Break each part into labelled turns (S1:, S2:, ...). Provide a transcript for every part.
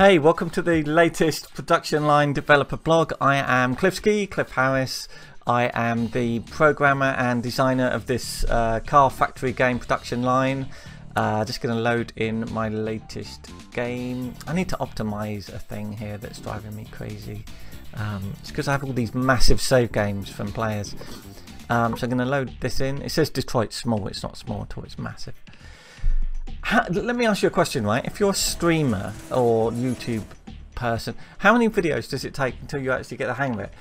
S1: Hey, welcome to the latest production line developer blog. I am Cliff Harris. I am the programmer and designer of this car factory game production line. Just going to load in my latest game. I need to optimize a thing here that's driving me crazy. It's because I have all these massive save games from players. So I'm going to load this in. It says Detroit small. It's not small at all, it's massive. Let me ask you a question, right? If you're a streamer or YouTube person, how many videos does it take until you actually get the hang of it?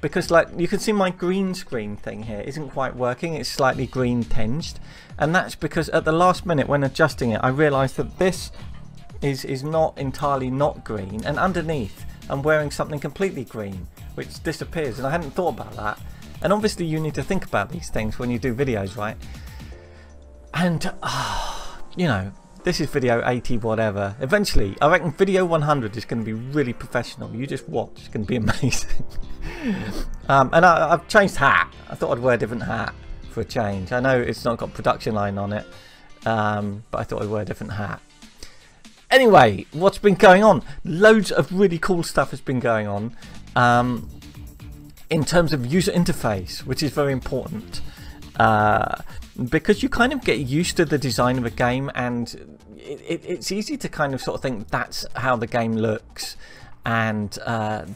S1: Because like you can see my green screen thing here isn't quite working. It's slightly green tinged, and that's because at the last minute when adjusting it I realized that this is not entirely not green, and underneath I'm wearing something completely green which disappears, and I hadn't thought about that. And obviously you need to think about these things when you do videos, right? And you know, this is video 80 whatever. Eventually, I reckon video 100 is going to be really professional. You just watch, it's going to be amazing. And I've changed hat. I thought I'd wear a different hat for a change. I know it's not got production line on it, but I thought I'd wear a different hat. Anyway, what's been going on? Loads of really cool stuff has been going on in terms of user interface, which is very important. Because you kind of get used to the design of a game, and it's easy to kind of sort of think that's how the game looks, and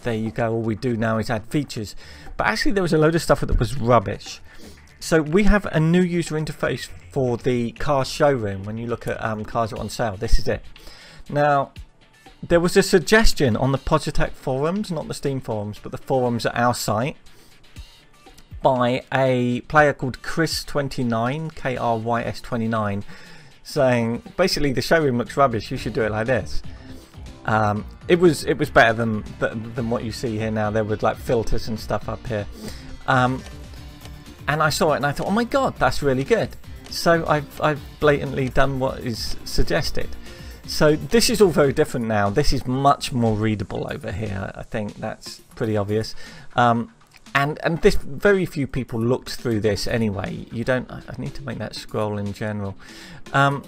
S1: there you go, all we do now is add features. But actually there was a load of stuff that was rubbish. So we have a new user interface for the car showroom. When you look at cars that are on sale, this is it. Now there was a suggestion on the Positech forums, not the Steam forums, but the forums at our site, by a player called Chris29, KRYS29, saying basically the showroom looks rubbish, you should do it like this. It was better than what you see here now. There were like filters and stuff up here, and I saw it and I thought, oh my god, that's really good. So I've blatantly done what is suggested. So this is all very different now. This is much more readable over here. I think that's pretty obvious. And this, very few people looked through this anyway. You don't. I need to make that scroll in general. You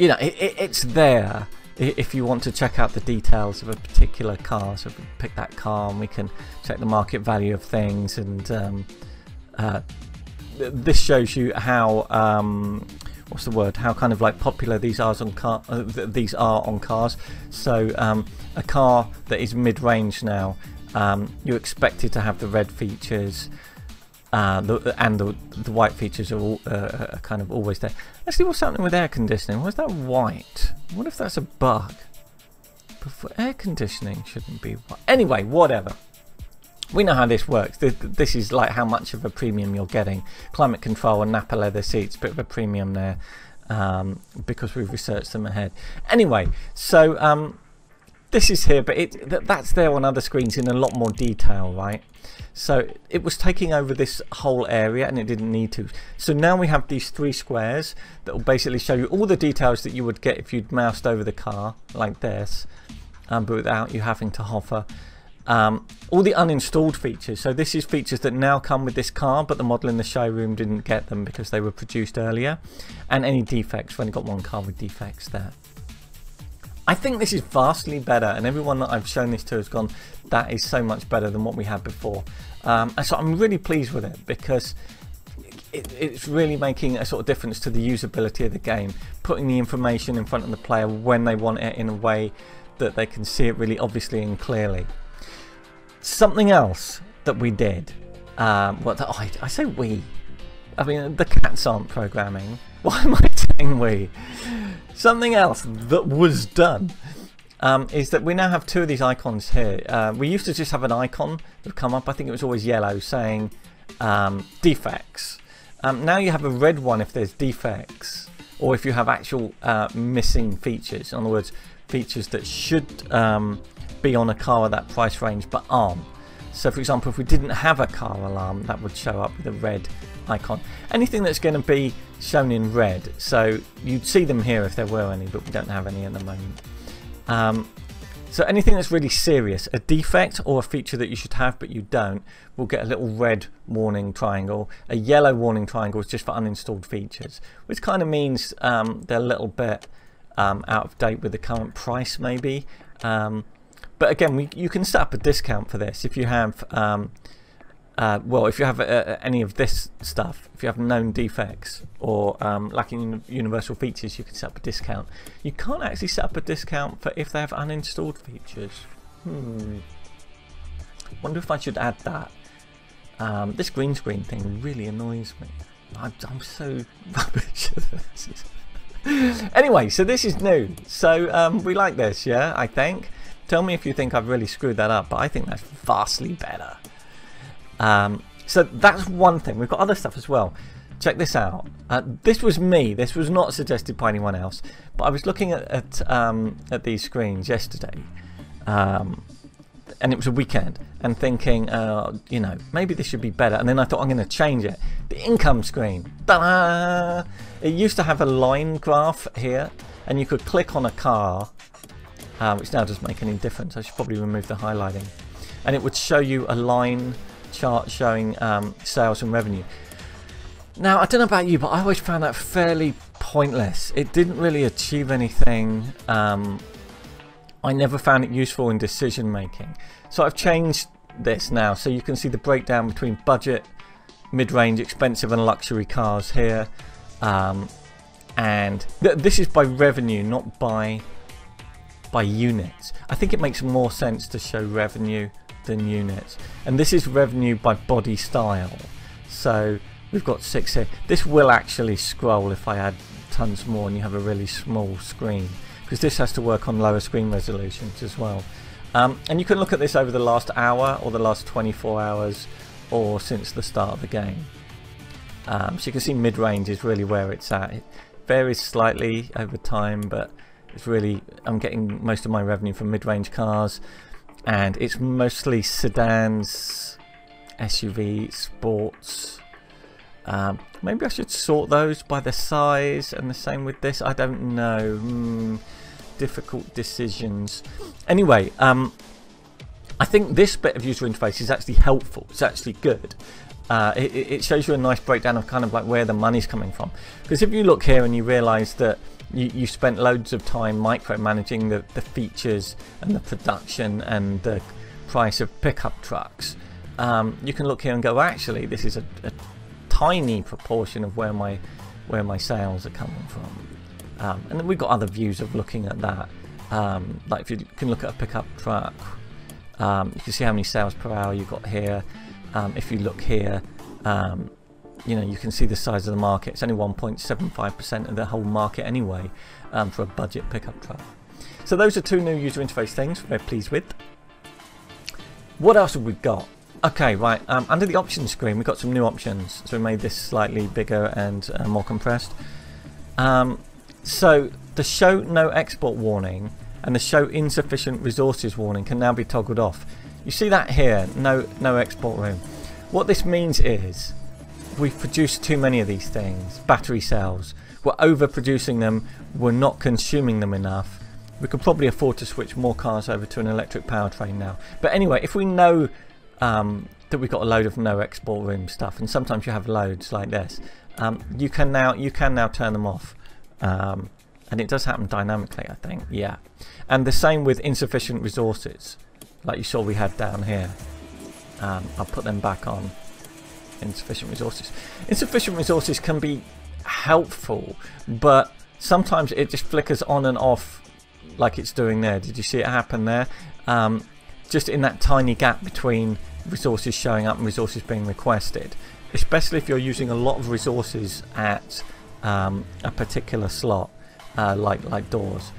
S1: know, it's there if you want to check out the details of a particular car. So we pick that car and we can check the market value of things. And this shows you how what's the word? How kind of like popular these are on cars. So a car that is mid-range now. You're expected to have the red features, and the white features are all, kind of always there. Actually, what's happening with air conditioning? Why is that white? What if that's a bug? But for air conditioning, shouldn't be white. Anyway, whatever. We know how this works. This is like how much of a premium you're getting. Climate control and Napa leather seats, bit of a premium there, because we've researched them ahead. Anyway, so this is here, but that's there on other screens in a lot more detail, right? So it was taking over this whole area and it didn't need to. So now we have these three squares that will basically show you all the details that you would get if you'd moused over the car like this, but without you having to hover. All the uninstalled features. So this is features that now come with this car, but the model in the showroom didn't get them because they were produced earlier. And any defects. We've only got one car with defects there. I think this is vastly better, and everyone that I've shown this to has gone, that is so much better than what we had before. And so I'm really pleased with it, because it's really making a sort of difference to the usability of the game, putting the information in front of the player when they want it in a way that they can see it really obviously and clearly. Something else that we did, I say we, I mean the cats aren't programming. Why am I saying we? Something else that was done is that we now have two of these icons here. We used to just have an icon that would come up, I think it was always yellow, saying defects. Now you have a red one if there's defects, or if you have actual missing features. In other words, features that should be on a car at that price range but aren't. So for example, if we didn't have a car alarm, that would show up with a red icon. Anything that's going to be shown in red, so you'd see them here if there were any, but we don't have any at the moment. So anything that's really serious, a defect or a feature that you should have but you don't, will get a little red warning triangle. A yellow warning triangle is just for uninstalled features, which kind of means they're a little bit out of date with the current price maybe. But again, you can set up a discount for this if you have well, if you have any of this stuff, if you have known defects or lacking universal features, you can set up a discount. You can't actually set up a discount for if they have uninstalled features. Wonder if I should add that. This green screen thing really annoys me. I'm so rubbish at this. Anyway, so this is new. So we like this, yeah, I think. Tell me if you think I've really screwed that up, but I think that's vastly better. So that's one thing. We've got other stuff as well. Check this out. This was me. This was not suggested by anyone else. But I was looking at these screens yesterday, and it was a weekend, and thinking, you know, maybe this should be better. And then I thought, I'm going to change it. The income screen. Ta-da! It used to have a line graph here, and you could click on a car, which now doesn't make any difference. I should probably remove the highlighting, and it would show you a line chart showing sales and revenue. Now, I don't know about you, but I always found that fairly pointless. It didn't really achieve anything. I never found it useful in decision making. So I've changed this now, so you can see the breakdown between budget, mid-range, expensive and luxury cars here. And this is by revenue, not by units. I think it makes more sense to show revenue than units. And this is revenue by body style. So we've got 6 here. This will actually scroll if I add tons more and you have a really small screen, because this has to work on lower screen resolutions as well. And you can look at this over the last hour or the last 24 hours or since the start of the game. So you can see mid-range is really where it's at. It varies slightly over time, but it's really, I'm getting most of my revenue from mid-range cars, and it's mostly sedans, SUV, sports. Maybe I should sort those by the size, and the same with this. I don't know. Difficult decisions. Anyway, I think this bit of user interface is actually helpful. It's actually good. It shows you a nice breakdown of kind of like where the money's coming from. Because if you look here and you realise that you spent loads of time micromanaging the features and the production and the price of pickup trucks, you can look here and go, well, actually, this is a tiny proportion of where my sales are coming from. And then we've got other views of looking at that. Like if you can look at a pickup truck, you can see how many sales per hour you've got here. If you look here, you know, you can see the size of the market. It's only 1.75% of the whole market anyway, for a budget pickup truck. So those are 2 new user interface things we're pleased with. What else have we got? Okay, right, under the options screen we've got some new options. So we made this slightly bigger and more compressed. So the show no export warning and the show insufficient resources warning can now be toggled off. You see that here, no export room. What this means is we've produced too many of these things, battery cells. We're overproducing them, we're not consuming them enough. We could probably afford to switch more cars over to an electric powertrain now. But anyway, if we know that we've got a load of no export room stuff, and sometimes you have loads like this, you can now turn them off. And it does happen dynamically, I think. Yeah. And the same with insufficient resources, like you saw we had down here. I'll put them back on. Insufficient resources. Insufficient resources can be helpful, but sometimes it just flickers on and off like it's doing there. Did you see it happen there? Just in that tiny gap between resources showing up and resources being requested, especially if you're using a lot of resources at a particular slot, like doors.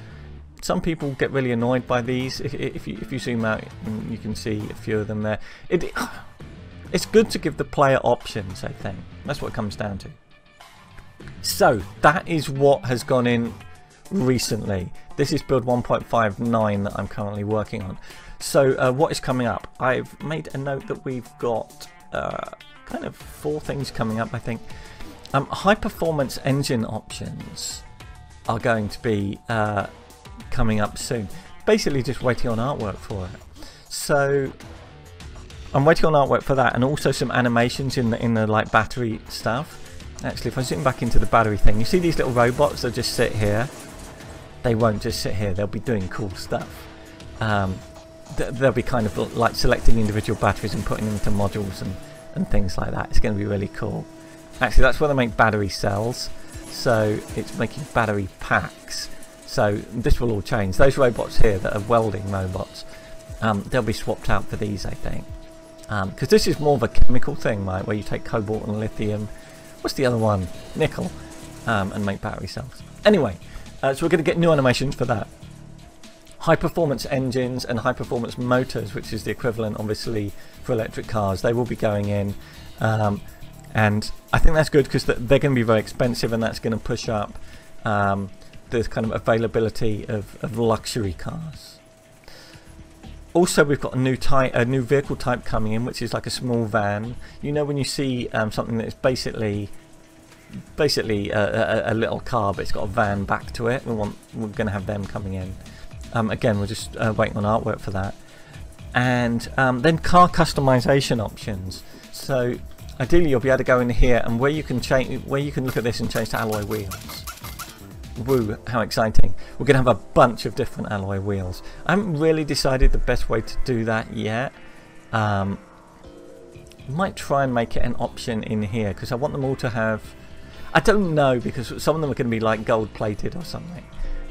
S1: Some people get really annoyed by these. If you zoom out, you can see a few of them there. It's good to give the player options, I think. That's what it comes down to. So that is what has gone in recently. This is build 1.59 that I'm currently working on. So what is coming up? I've made a note that we've got kind of 4 things coming up, I think. High performance engine options are going to be coming up soon. Basically just waiting on artwork for it. So I'm waiting on artwork for that, and also some animations in the like battery stuff. Actually, if I zoom back into the battery thing, you see these little robots that just sit here. they won't just sit here. They'll be doing cool stuff. They'll be kind of like selecting individual batteries and putting them into modules and things like that. It's going to be really cool. Actually, that's where they make battery cells. So it's making battery packs. So this will all change. Those robots here that are welding robots, they'll be swapped out for these, I think. Because this is more of a chemical thing, right? Where you take cobalt and lithium. What's the other one? Nickel. And make battery cells. Anyway, so we're going to get new animations for that. High performance engines and high performance motors, which is the equivalent obviously for electric cars, they will be going in. And I think that's good because they're going to be very expensive, and that's going to push up the kind of availability of luxury cars. Also, we've got a new vehicle type coming in, which is like a small van. You know, when you see something that is basically a little car, but it's got a van back to it, we're going to have them coming in. Again, we're just waiting on artwork for that. And then car customization options. So ideally, you'll be able to go in here, and where you can look at this and change to alloy wheels. Woo, how exciting. We're going to have a bunch of different alloy wheels. I haven't really decided the best way to do that yet. Might try and make it an option in here, because I want them all to have... I don't know, because some of them are going to be like gold plated or something,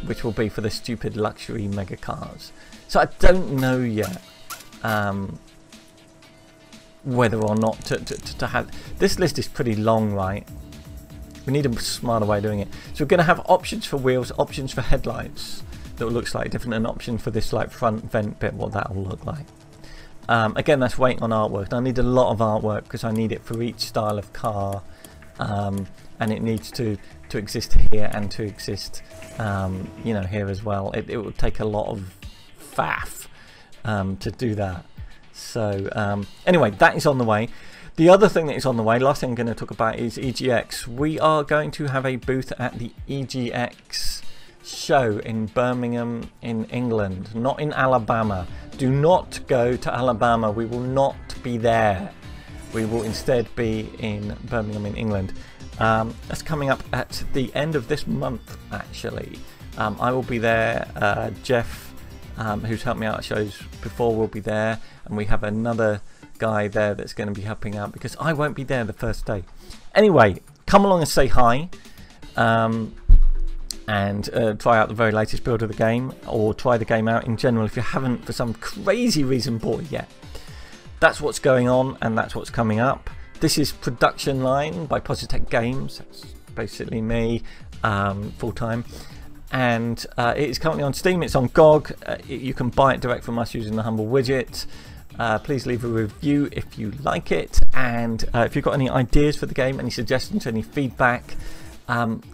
S1: which will be for the stupid luxury mega cars. So I don't know yet whether or not to have... This list is pretty long, right? We need a smarter way of doing it. So we're going to have options for wheels, options for headlights that will look slightly different, and options for this like front vent bit, what that will look like. Again, that's waiting on artwork. And I need a lot of artwork because I need it for each style of car, and it needs to exist here and to exist, you know, here as well. It will take a lot of faff to do that. So anyway, that is on the way. The other thing that is on the way, last thing I'm going to talk about, is EGX. We are going to have a booth at the EGX show in Birmingham in England, not in Alabama. Do not go to Alabama. We will not be there. We will instead be in Birmingham in England. That's coming up at the end of this month, actually. I will be there. Jeff, who's helped me out at shows before, will be there. And we have another guy there that's going to be helping out because I won't be there the first day. Anyway, come along and say hi, and try out the very latest build of the game, or try the game out in general if you haven't for some crazy reason bought it yet. That's what's going on, and that's what's coming up. This is Production Line by Positech Games. That's basically me, full-time. And it is currently on Steam. It's on GOG. You can buy it direct from us using the Humble widget. Please leave a review if you like it, and if you've got any ideas for the game, any suggestions, any feedback,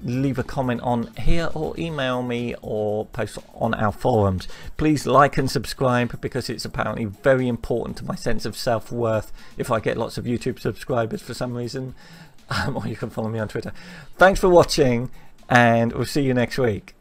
S1: leave a comment on here or email me or post on our forums. Please like and subscribe, because it's apparently very important to my sense of self-worth if I get lots of YouTube subscribers for some reason. Or you can follow me on Twitter. Thanks for watching, and we'll see you next week.